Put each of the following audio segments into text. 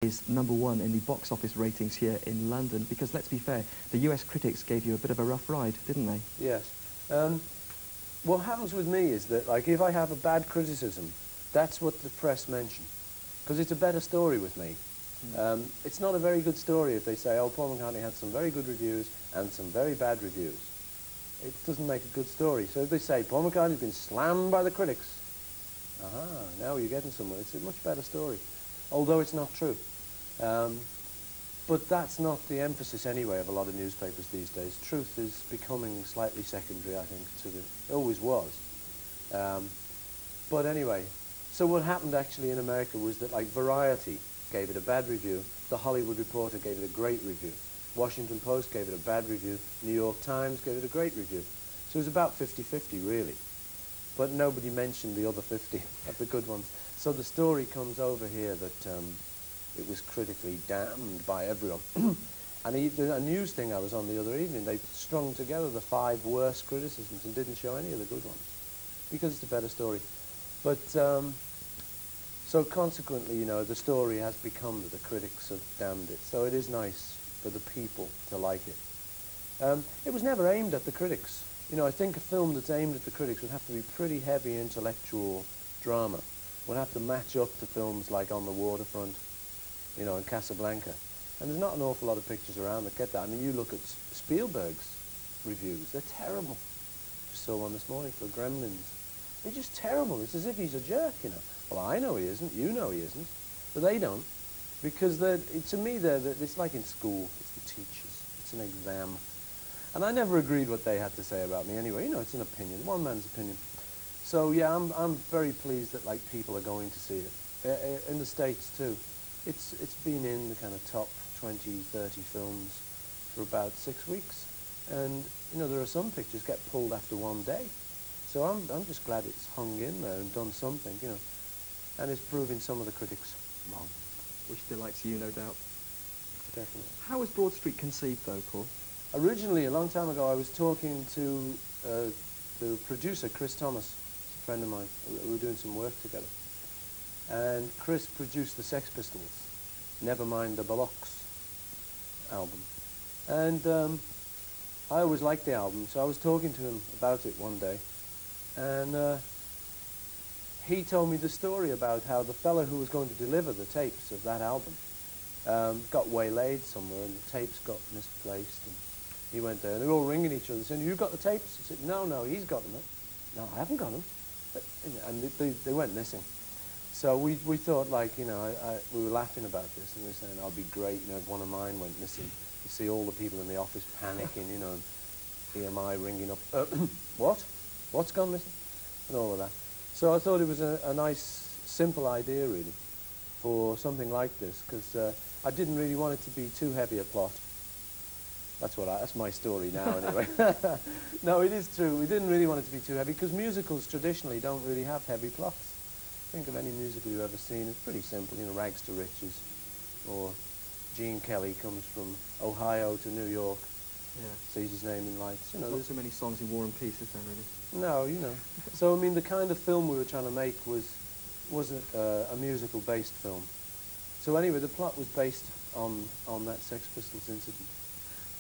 is #1 in the box office ratings here in London, because let's be fair, the US critics gave you a bit of a rough ride, didn't they? Yes. What happens with me is that, like, if I have a bad criticism, that's what the press mention, because it's a better story with me. It's not a very good story if they say, oh, Paul McCartney had some very good reviews and some very bad reviews. It doesn't make a good story. So if they say, Paul McCartney's been slammed by the critics, now you're getting somewhere. It's a much better story, although it's not true. But that's not the emphasis anyway of a lot of newspapers these days. Truth is becoming slightly secondary, I think, to the... It always was. But anyway, so what happened actually in America was that, like, Variety gave it a bad review, The Hollywood Reporter gave it a great review, Washington Post gave it a bad review, New York Times gave it a great review. So it was about 50-50, really. But nobody mentioned the other 50 of the good ones. So the story comes over here that it was critically damned by everyone. And a news thing I was on the other evening, they strung together the 5 worst criticisms and didn't show any of the good ones, because it's a better story. But so consequently, you know, the story has become that the critics have damned it. So it is nice for the people to like it. It was never aimed at the critics. You know, I think a film that's aimed at the critics would have to be pretty heavy intellectual drama. Would have to match up to films like On the Waterfront, you know, and Casablanca. And there's not an awful lot of pictures around that get that. I mean, you look at Spielberg's reviews, they're terrible. Just saw one this morning for Gremlins. They're just terrible. It's as if he's a jerk, you know. Well, I know he isn't, you know he isn't, but they don't. Because to me, it's like in school, it's the teachers, it's an exam. And I never agreed what they had to say about me anyway. You know, it's an opinion, one man's opinion. So yeah, I'm very pleased that, like, people are going to see it. In the States too. It's been in the kind of top 20, 30 films for about 6 weeks. And, you know, there are some pictures get pulled after one day. So I'm just glad it's hung in there and done something, you know. And it's proving some of the critics wrong. Which delights you, no doubt. Definitely. How was Broad Street conceived, though, Paul? Originally, a long time ago, I was talking to the producer, Chris Thomas, a friend of mine. We were doing some work together. And Chris produced the Sex Pistols, Never Mind the Bollocks album. And I always liked the album, so I was talking to him about it one day. And he told me the story about how the fellow who was going to deliver the tapes of that album got waylaid somewhere, and the tapes got misplaced. And he went there, and they were all ringing each other, saying, "You got the tapes?" He said, "No, he's got them." "No, I haven't got them." And they went missing. So we thought, like, you know, we were laughing about this, and we were saying, "Oh, it'd be great, you know, if one of mine went missing. You see all the people in the office panicking, you know, and EMI ringing up, what? What's gone missing?" And all of that. So I thought it was a nice, simple idea, really, for something like this, because I didn't really want it to be too heavy a plot. That's my story now, anyway. No, it is true. We didn't really want it to be too heavy, because musicals traditionally don't really have heavy plots. Think of any musical you've ever seen. It's pretty simple, you know, rags to riches, or Gene Kelly comes from Ohio to New York, sees his name in lights. You know, there's so many songs in War and Peace, is there, really? No, you know. So I mean, the kind of film we were trying to make wasn't a musical-based film. So anyway, the plot was based on that Sex Pistols incident.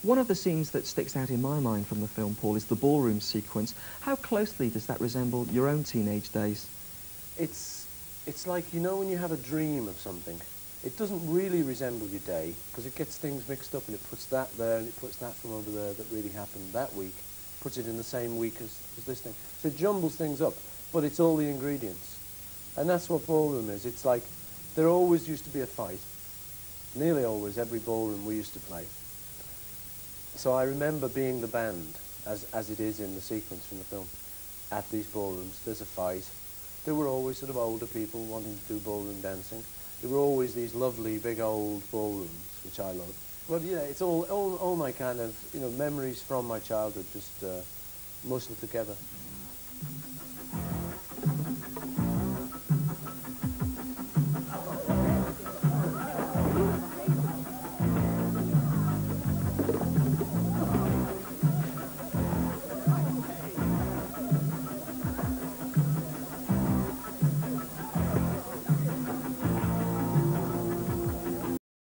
One of the scenes that sticks out in my mind from the film, Paul, is the ballroom sequence. How closely does that resemble your own teenage days? It's like, you know, when you have a dream of something, it doesn't really resemble your day, because it gets things mixed up, and it puts that there, and it puts that from over there that really happened that week, puts it in the same week as this thing. So it jumbles things up, but it's all the ingredients. And that's what ballroom is. It's like, there always used to be a fight. Nearly always, every ballroom we used to play. So I remember being the band, as it is in the sequence from the film, at these ballrooms. There's a fight. There were always sort of older people wanting to do ballroom dancing. There were always these lovely big old ballrooms, which I love. But yeah, it's all my kind of, you know, memories from my childhood just muscled together.